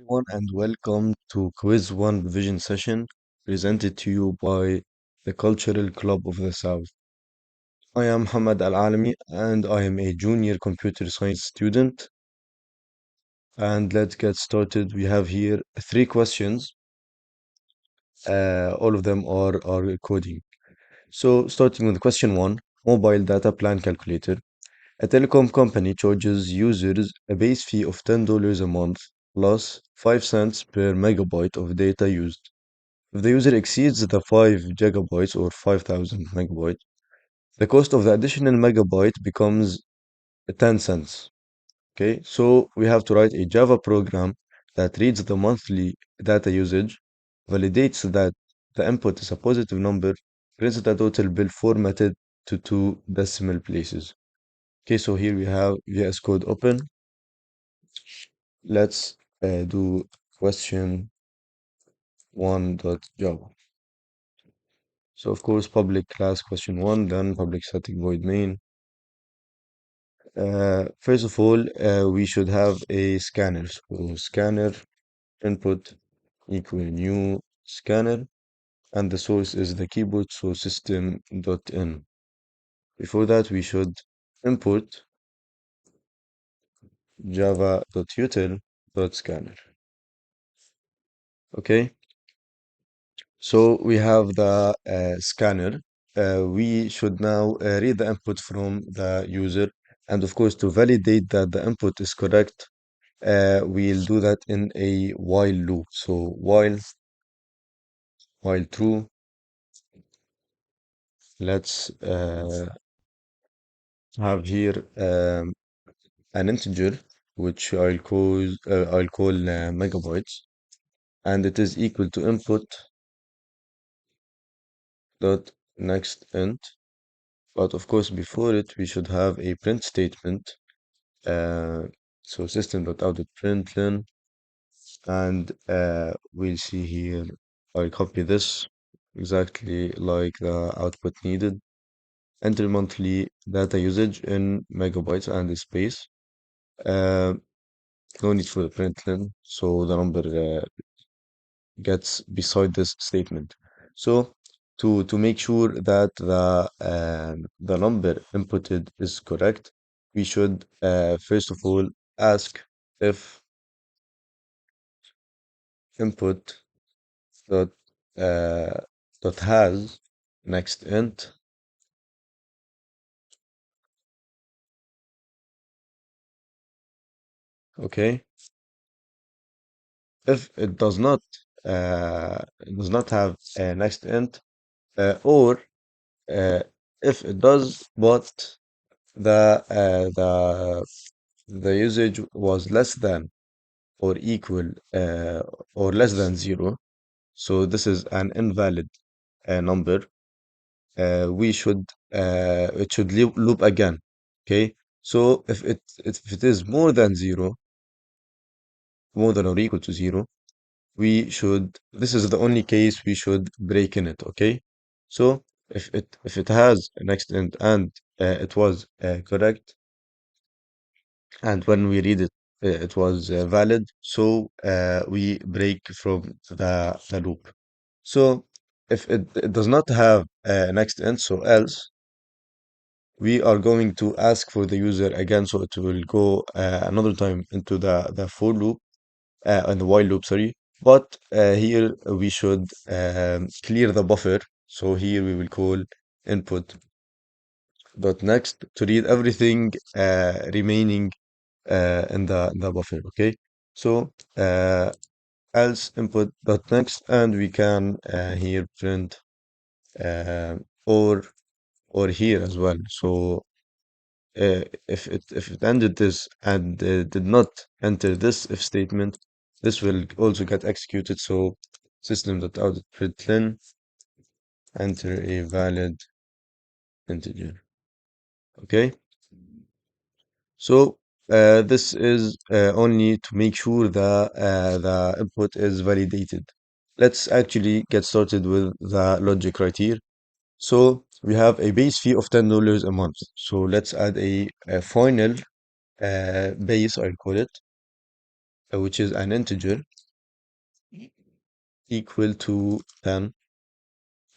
everyone, and welcome to Quiz One Revision session presented to you by the Cultural Club of the South. I am Hamad Al Alami, and I am a junior computer science student. And let's get started. We have here three questions. All of them are coding. So, starting with question one, mobile data plan calculator. A telecom company charges users a base fee of $10 a month plus 5 cents per megabyte of data used. If the user exceeds the 5 gigabytes or 5000 megabytes, the cost of the additional megabyte becomes 10 cents. Okay, so we have to write a Java program that reads the monthly data usage, validates that the input is a positive number, prints the total bill formatted to two decimal places. Okay, so here we have VS Code open. Let's do question 1.java. So of course, public class question one, then public static void main. First of all, we should have a scanner. So scanner input equal new scanner, and the source is the keyboard, so system.in. Before that, we should import java.util.scanner. Okay, so we have the scanner. We should now read the input from the user. And of course, to validate that the input is correct, we'll do that in a while loop. So while true, let's have here an integer which I'll call megabytes, and it is equal to input dot next int. But of course, before it, we should have a print statement. So system.out.println, and we'll see here. I'll copy this exactly like the output needed. Enter monthly data usage in megabytes and the space. Uh, no need for the println, so the number gets beside this statement. So to make sure that the number inputted is correct, we should first of all ask if input dot uh, dot has next int. Okay, if it does not have a next int, or if it does, but the the usage was less than or equal or less than zero, so this is an invalid number. We should it should loop again. Okay, so if it is more than zero, more than or equal to zero, we should, this is the only case we should break in it. Okay, so if it has a next int and it was correct, and when we read it it was valid, so we break from the loop. So if it does not have a next int, so else, we are going to ask for the user again, so it will go another time into the for loop and the while loop, sorry. But here we should clear the buffer. So here we will call input dot next to read everything remaining in the buffer. Okay, so else input dot next, and we can here print uh, or or here as well. So if it ended this and did not enter this if statement, this will also get executed. So system.out.println, enter a valid integer. Okay, so this is only to make sure the input is validated. Let's actually get started with the logic right here. So we have a base fee of $10 a month. So let's add a final base, I'll call it, which is an integer equal to 10.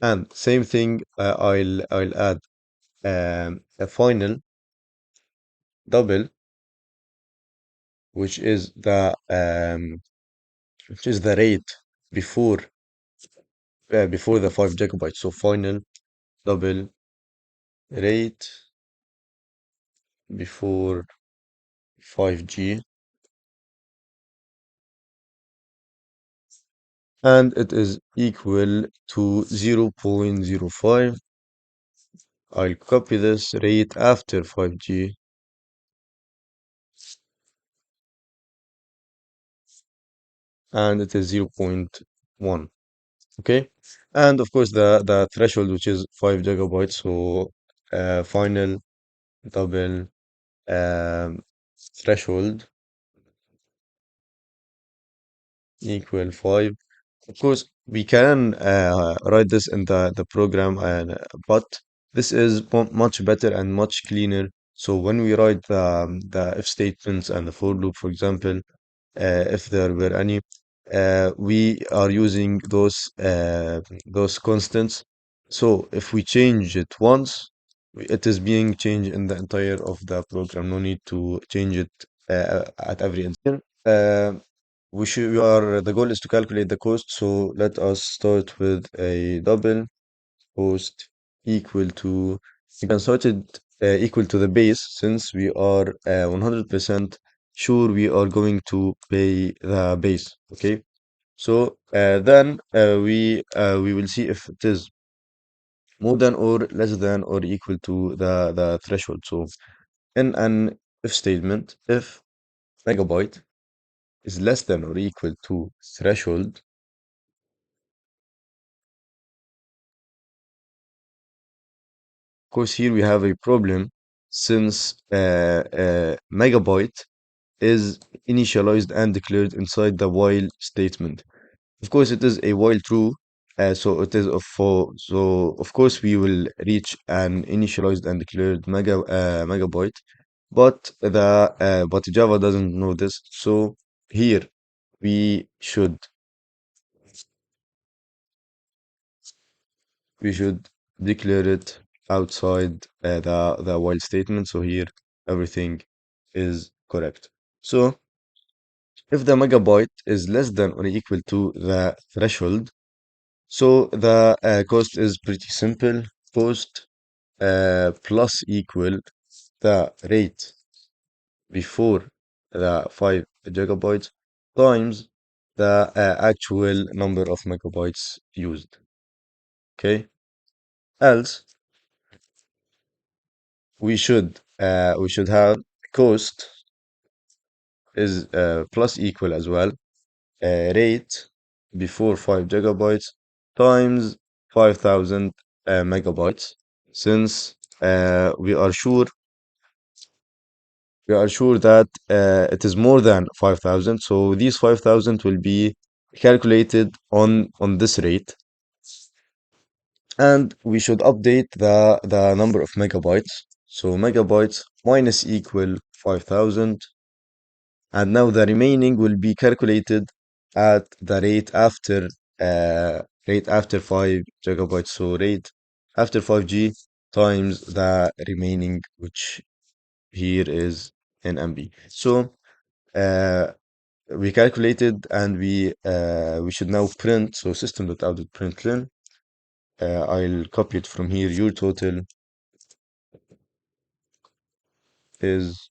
And same thing, I'll add a final double, which is the rate before before the 5 GB. So final double rate before 5G, and it is equal to 0.05. I'll copy this rate after 5G, and it is 0.1. Okay, and of course the threshold, which is 5 GB. So final double um, threshold equal 5. Of course, we can write this in the program, and but this is much better and much cleaner. So when we write the if statements and the for loop, for example, if there were any, we are using those constants. So if we change it once, it is being changed in the entire of the program. No need to change it at every instant. The goal is to calculate the cost. So let us start with a double cost equal to, you can start it equal to the base, since we are 100% sure we are going to pay the base. Okay, so then we will see if it is more than or less than or equal to the threshold. So in an if statement, if megabyte is less than or equal to threshold, of course here we have a problem, since megabyte is initialized and declared inside the while statement. Of course, it is a while true, so it is a for. So of course we will reach an initialized and declared megabyte, but Java doesn't know this. So here we should we should declare it outside the while statement. So here everything is correct. So if the megabyte is less than or equal to the threshold, so the cost is pretty simple. Cost plus equal the rate before the 5 GB times the actual number of megabytes used. Okay. Else we should have cost is plus equal as well, rate before 5 GB times 5,000 megabytes, since we are sure that it is more than 5,000. So these 5,000 will be calculated on this rate, and we should update the number of megabytes. So megabytes minus equal 5,000, and now the remaining will be calculated at the rate after 5 GB. So rate after 5G times the remaining, which here is in MB. So uh, we calculated, and we should now print. So system.out.println. I'll copy it from here. Your total is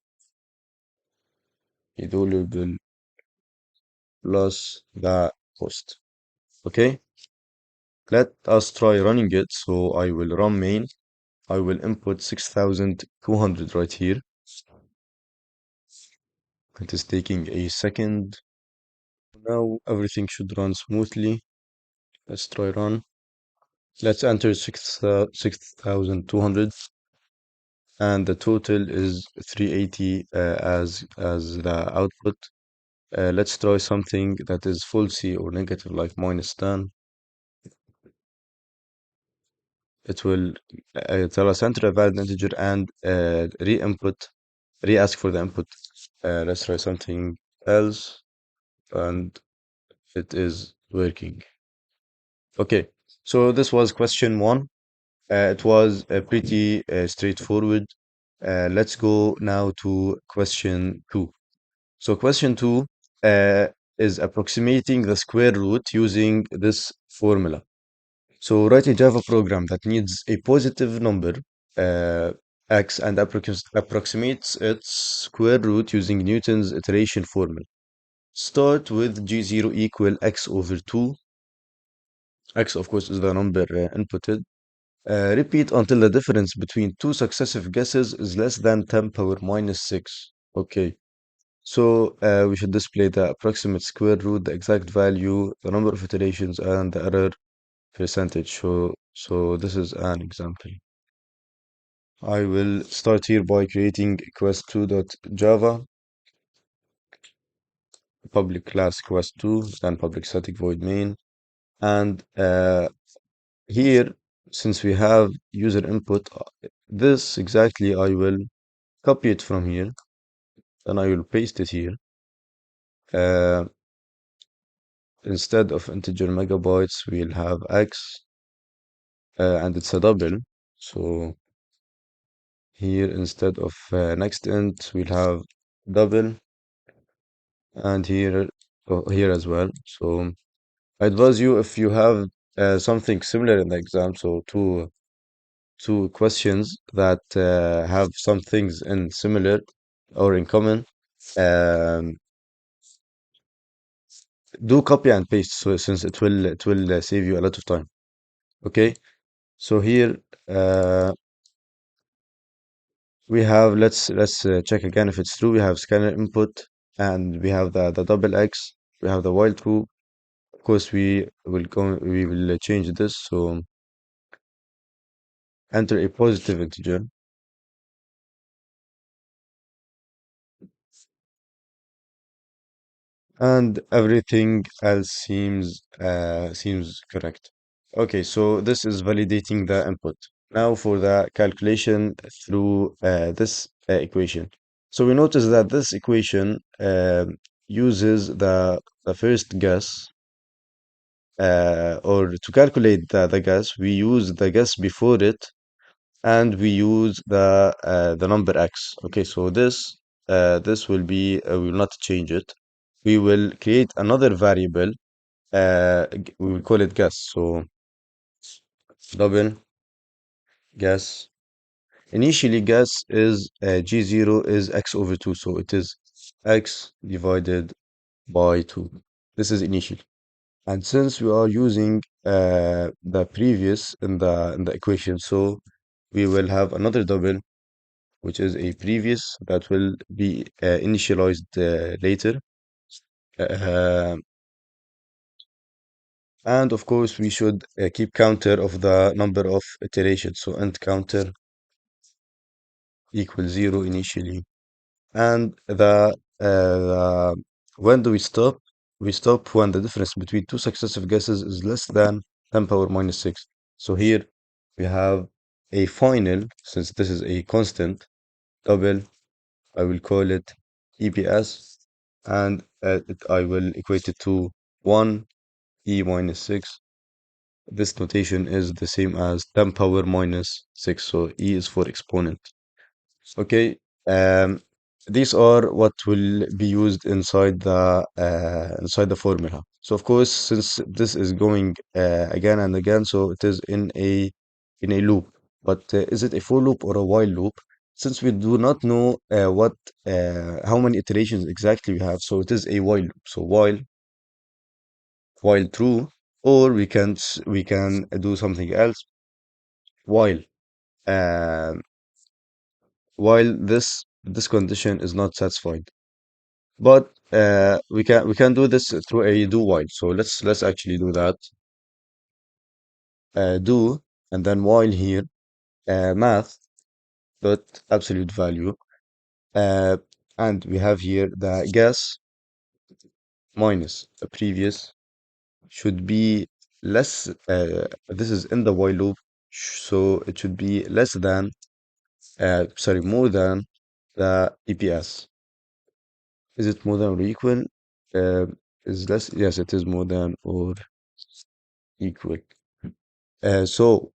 available plus the cost. Okay, let us try running it. So I will run main. I will input 6,200 right here. It is taking a second. Now everything should run smoothly. Let's try run. Let's enter 6,200, and the total is 380 as the output. Let's try something that is falsy or negative, like -10. It will tell us enter a valid integer and re-ask for the input. Let's try something else. and it is working. Okay, so this was question one. It was pretty straightforward. Let's go now to question two. So question two uh, is approximating the square root using this formula. So write a Java program that needs a positive number, uh, x, and approximates its square root using Newton's iteration formula. Start with g0 equal x over 2. X, of course, is the number inputted. Repeat until the difference between two successive guesses is less than 10 power minus 6. Okay, so we should display the approximate square root, the exact value, the number of iterations, and the error percentage. So this is an example. I will start here by creating quest2.java, public class quest2, then public static void main. And here, since we have user input, this exactly I will copy it from here, and I will paste it here. Uh, Instead of integer megabytes, we'll have x, and it's a double. So here, instead of next int, we'll have double, and here, here as well. So I advise you, if you have something similar in the exam, so two questions that have some things in similar or in common, um, do copy and paste, so since it will save you a lot of time. Okay, so here we have, let's check again if it's true. We have scanner input, and we have the double x. We have the while true. Of course, we will change this. So enter a positive integer, and everything else seems correct. Okay, so this is validating the input. Now for the calculation through this equation. So we notice that this equation uses the first guess, or to calculate the guess, we use the guess before it, and we use the number x. Okay, so this will be, we will not change it. We will create another variable. We will call it guess. So double guess. Initially, guess is g0 is x over 2, so it is x divided by 2. This is initial. And since we are using the previous in the equation, so we will have another double, which is a previous that will be initialized later. Uh, and of course, we should keep counter of the number of iterations. So int counter equals 0 initially. And when do we stop? We stop when the difference between two successive guesses is less than 10 power minus 6. So here we have a final, since this is a constant double, I will call it EPS, and I will equate it to 1 E minus 6. This notation is the same as 10 power minus 6, so E is for exponent. Okay, these are what will be used inside the formula. So of course, since this is going again and again, so it is in a loop. But is it a for loop or a while loop? Since we do not know how many iterations exactly we have, so it is a while loop. So while true, or we can do something else while um, while this condition is not satisfied. But we can do this through a do while. So let's actually do that. Do, and then while here, math dot absolute value, uh, and we have here the guess minus the previous should be less. This is in the while loop, so it should be less than, sorry, more than the EPS. Is it more than or equal? is less. Yes, it is more than or equal. So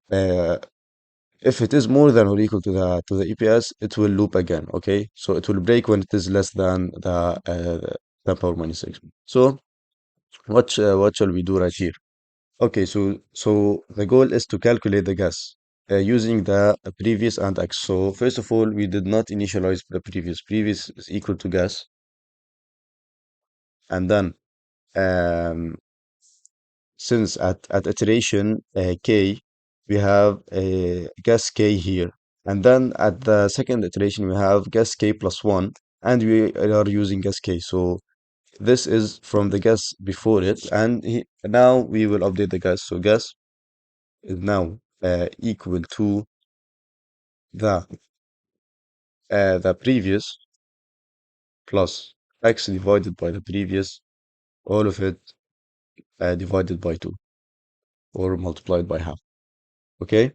if it is more than or equal to the EPS, it will loop again. Okay, so it will break when it is less than the 10 power minus 6. So what shall we do right here? Okay, so the goal is to calculate the gas using the previous and x. So first of all, we did not initialize the previous. Previous is equal to gas, and then um, since at iteration k, we have a gas k here, and then at the second iteration we have gas k plus one, and we are using gas k. So this is from the gas before it, and now we will update the gas. So gas is now equal to the the previous plus x divided by the previous, all of it divided by 2 or multiplied by half. Okay,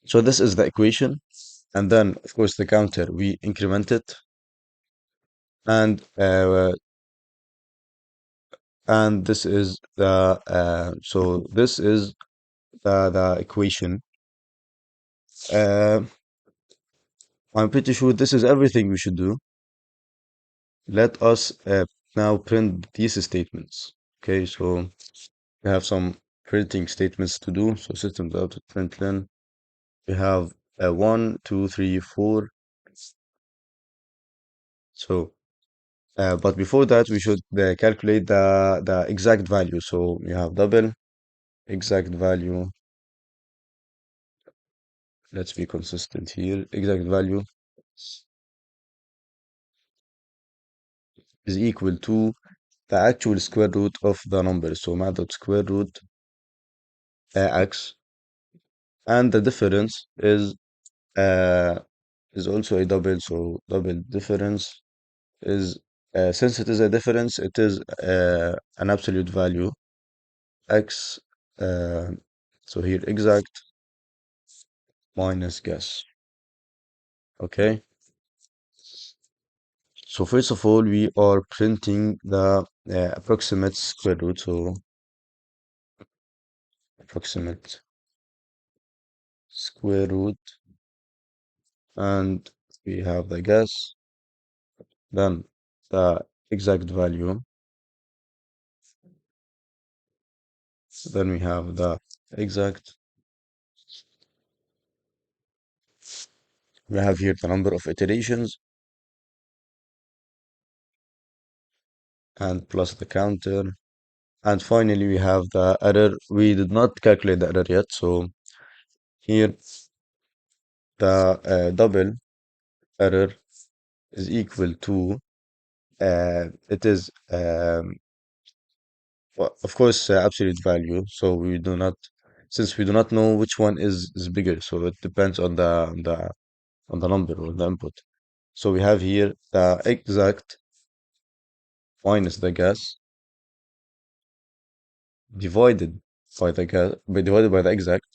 so this is the equation, and then of course the counter we increment it, and this is the so this is the equation. Uh, I'm pretty sure this is everything we should do. Let us now print these statements. Okay, so we have some printing statements to do. So systems out of println. We have 1, 2, 3, 4. So, but before that, we should calculate the exact value. So we have double exact value. Let's be consistent here. Exact value is equal to the actual square root of the number. So mat dot square root x, and the difference uh, is also a double. So double difference is since it is a difference, it is an absolute value x. Uh, so here exact minus guess. Okay. So first of all, we are printing the approximate square root. So approximate square root, and we have the guess, then the exact value, then we have the exact. We have here the number of iterations and plus the counter. And finally, we have the error. We did not calculate the error yet. So here, the double error is equal to, it is, of course, absolute value. So we do not, since we do not know which one is bigger. So it depends on the number or the input. So we have here the exact minus the guess divided divided by the exact,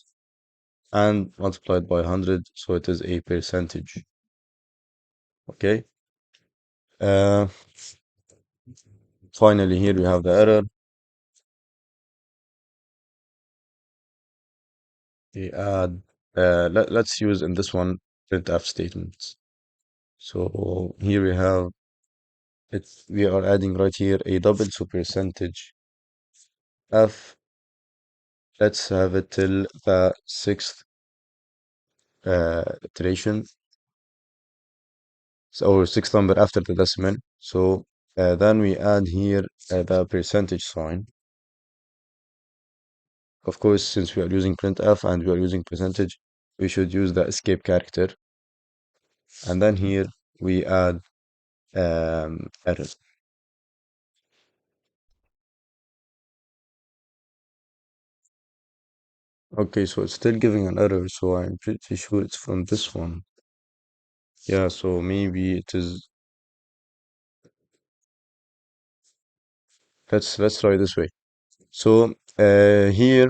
and multiplied by 100, so it is a percentage. Okay. Uh, Finally, here we have the error. We add, let's use in this one printf statements. So here we have it. We are adding right here a double, so percentage f. Let's have it till the sixth iteration, or sixth number after the decimal. So then we add here the percentage sign. Of course, since we are using printf and we are using percentage, we should use the escape character. And then here we add error. Okay, so it's still giving an error, so I'm pretty sure it's from this one. Yeah, so maybe it is. Let's try this way. So here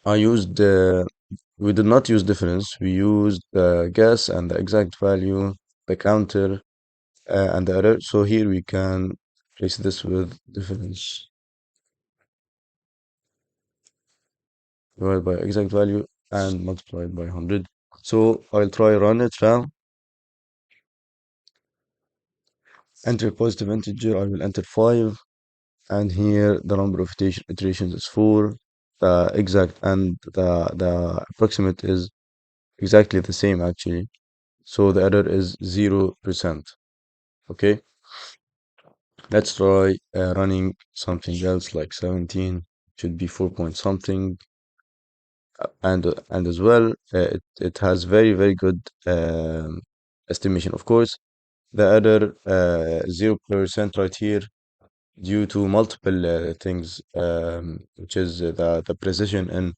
I used we did not use difference. We used the guess and the exact value, the counter, and the error. So here we can Replace this with difference divided by exact value and multiplied by 100. So I'll try run it now. Enter a positive integer. I will enter 5. And here the number of iterations is 4. The exact and the approximate is exactly the same actually. So the error is 0%. Okay, let's try running something else like 17. Should be 4 point something. And as well, it has very good estimation. Of course, the error 0% right here due to multiple things, which is the precision in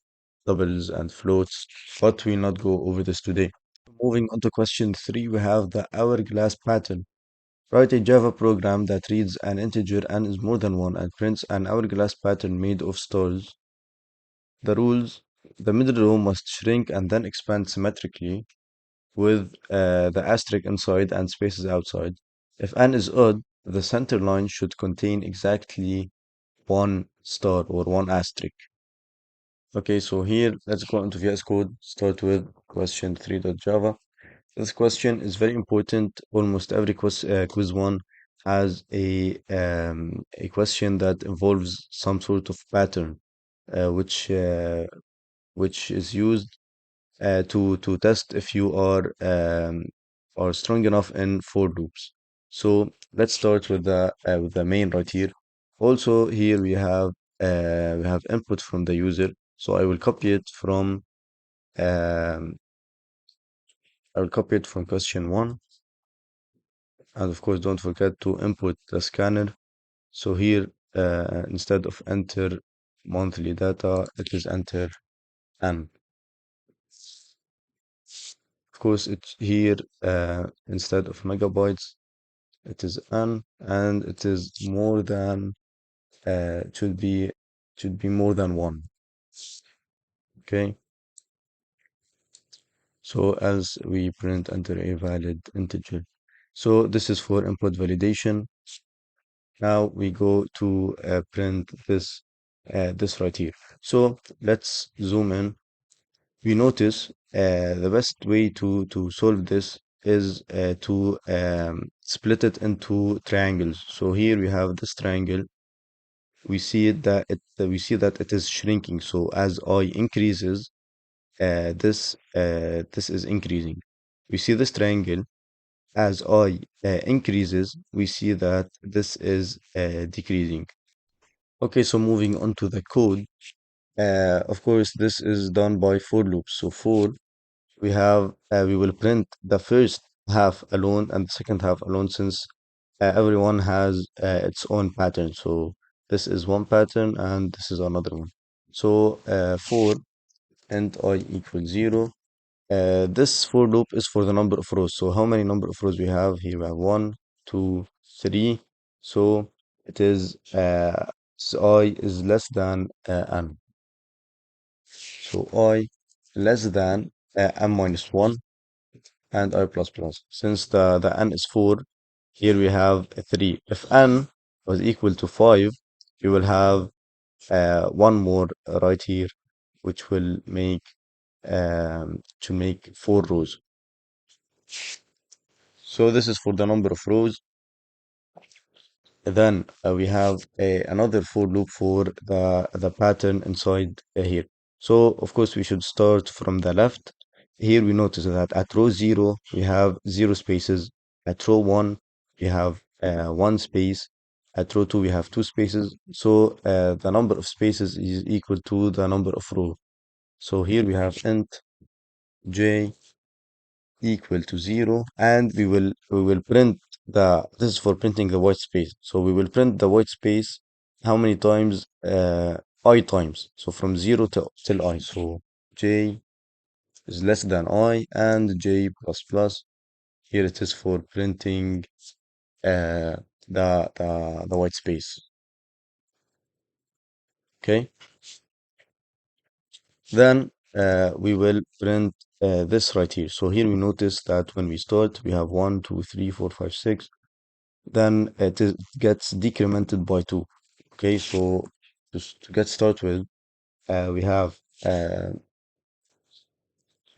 doubles and floats, but we'll not go over this today. Moving on to question 3, we have the hourglass pattern. Write a Java program that reads an integer n is more than 1 and prints an hourglass pattern made of stars. The rules: the middle row must shrink and then expand symmetrically with the asterisk inside and spaces outside. If n is odd, the center line should contain exactly one star or one asterisk. Okay, so here let's go into VS Code. Start with question 3.java. This question is very important. Almost every quiz one has a question that involves some sort of pattern, which is used to test if you are strong enough in for loops. So let's start with the main right here. Also here we have input from the user. So um, I will copy it from question one, and of course don't forget to input the scanner. So here instead of enter monthly data, it is enter M. Of course, it's here instead of megabytes, it is N, and it is more than it should be more than one. Okay, so as we print enter a valid integer. So this is for input validation. Now we go to print this right here. So let's zoom in. We notice the best way to solve this is to split it into triangles. So here we have this triangle. We see that it is shrinking. So as I increases, this is increasing. We see this triangle. As I increases, we see that this is decreasing. Okay, so moving on to the code. Of course, this is done by for loops. So for we will print the first half alone and the second half alone, since everyone has its own pattern. So this is one pattern and this is another one. So for int I equals 0. This for loop is for the number of rows. So how many number of rows we have? Here we have one, two, three. So it is so I is less than n. So I less than n minus 1 and I plus plus. Since the n is 4, here we have a 3. If n was equal to 5, you will have one more right here, which will make to make 4 rows. So this is for the number of rows. Then we have another for loop for the pattern inside here. So of course we should start from the left. Here we notice that at row 0 we have 0 spaces. At row 1 we have 1 space. At row 2 we have 2 spaces. So the number of spaces is equal to the number of rows. So here we have int j equal to 0, and we will print this is for printing the white space. So we will print the white space how many times? I times. So from 0 till I. So j is less than I and j plus plus. Here it is for printing uh, the white space. Okay. Then we will print this right here. So here we notice that when we start, we have 1, 2, 3, 4, 5, 6. then it gets decremented by 2. Okay, so just to get started with, we have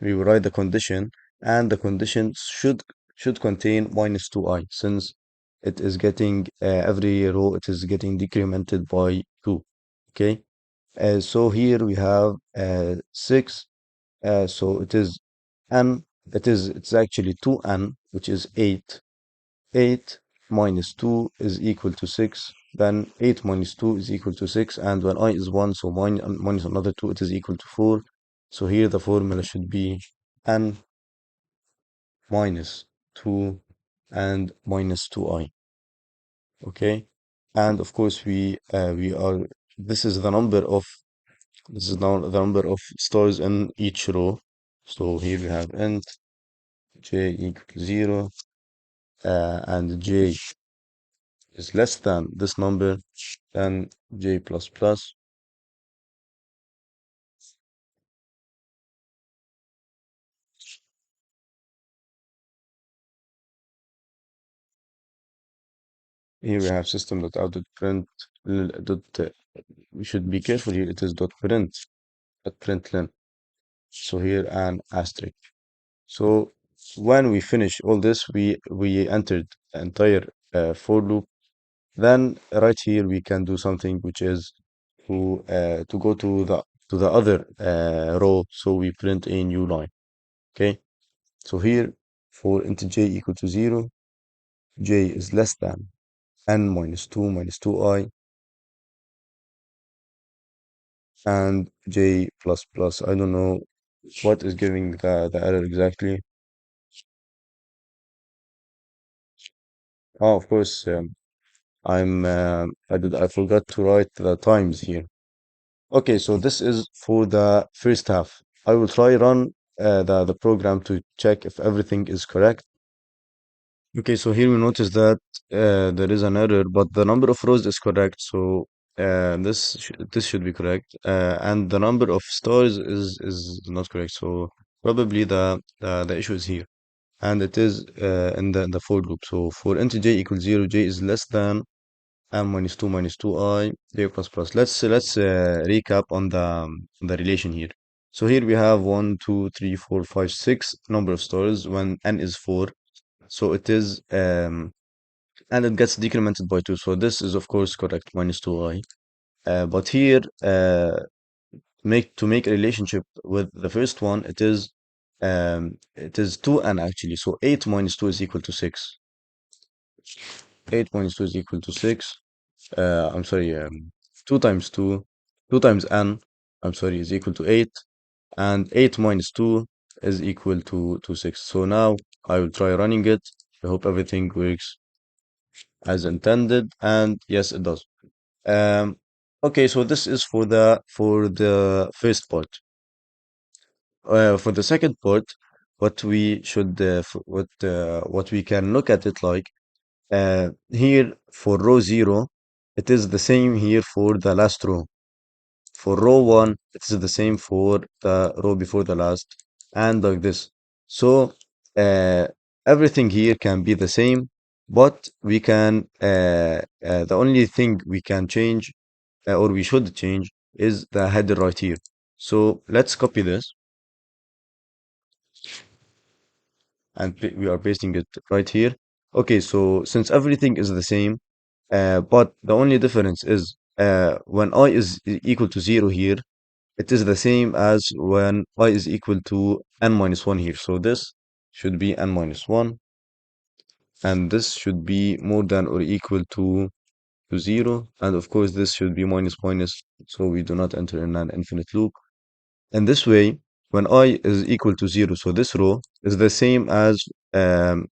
we will write the condition, and the condition should contain minus 2i, since it is getting every row it is getting decremented by 2. Okay, so here we have 6, so it is n, it's actually 2n, which is 8. 8 minus 2 is equal to 6. Then 8 minus 2 is equal to 6. And when I is 1, so minus another 2, it is equal to 4. So here the formula should be n minus 2 and minus 2i. Okay? And of course we are this is the number of this is now the number of stars in each row. So here we have int j equal to 0, and j is less than this number, then j plus plus. Here we have system.out.print dot we should be careful here, it is dot print dot println. So here an asterisk. So when we finish all this, we entered the entire for loop. Then right here we can do something, which is to go to the other row, so we print a new line. Okay, so here for int j equal to 0, j is less than n minus 2i, and j plus plus. I don't know what is giving the error exactly. Oh, of course, I forgot to write the times here. Okay, so this is for the first half. I will try run the program to check if everything is correct. Okay, so here we notice that there is an error, but the number of rows is correct. So this should be correct, and the number of stars is not correct. So probably the issue is here, and it is in the for loop. So for int j equals 0, j is less than m minus 2 I j plus plus. Let's recap on the relation here. So here we have 1, 2, 3, 4, 5, 6 number of stars when n is 4. So it is and it gets decremented by 2. So this is of course correct, minus 2i. But here make a relationship with the first one, it is 2n actually. So 8 minus 2 is equal to 6. 8 minus 2 is equal to 6. I'm sorry, 2 times 2, 2 times n, I'm sorry, is equal to 8. And 8 minus 2 is equal to 6. So now I will try running it. I hope everything works as intended, and yes, it does. Um, okay, so this is for the first part. For the second part, what we should what we can look at it like, here for row 0, it is the same here for the last row. For row 1, it is the same for the row before the last, and like this. So uh, everything here can be the same, but we can the only thing we can change, or we should change, is the header right here. So let's copy this, and we are pasting it right here. Okay, so since everything is the same, but the only difference is when I is equal to 0 here, it is the same as when I is equal to n minus 1 here. So this should be n minus 1, and this should be more than or equal to 0. And of course, this should be minus minus, so we do not enter in an infinite loop. And this way, when I is equal to 0, so this row is the same as um,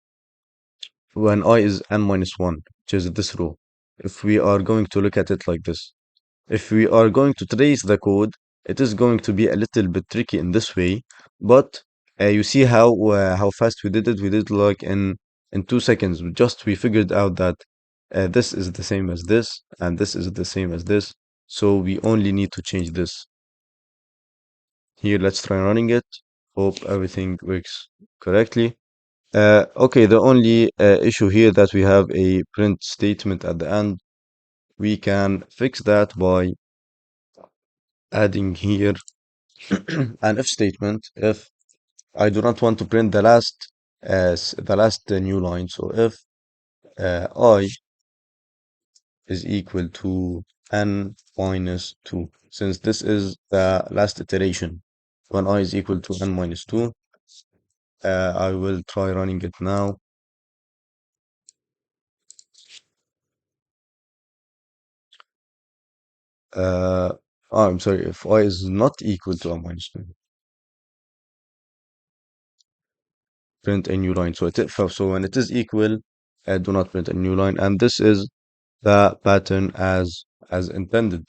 when I is n minus 1, which is this row. If we are going to look at it like this. If we are going to trace the code, it is going to be a little bit tricky in this way, but you see how fast we did it. We did like in 2 seconds. We figured out that this is the same as this, and this is the same as this. So we only need to change this. Here, let's try running it. Hope everything works correctly. Okay, the only issue here that we have a print statement at the end. We can fix that by adding here an if statement if I do not want to print the last new line. So if I is equal to n minus 2, since this is the last iteration, when I is equal to n minus 2, I will try running it now. Uh, I'm sorry, if I is not equal to n minus 2, print a new line. So when it is equal, do not print a new line, and this is the pattern as intended.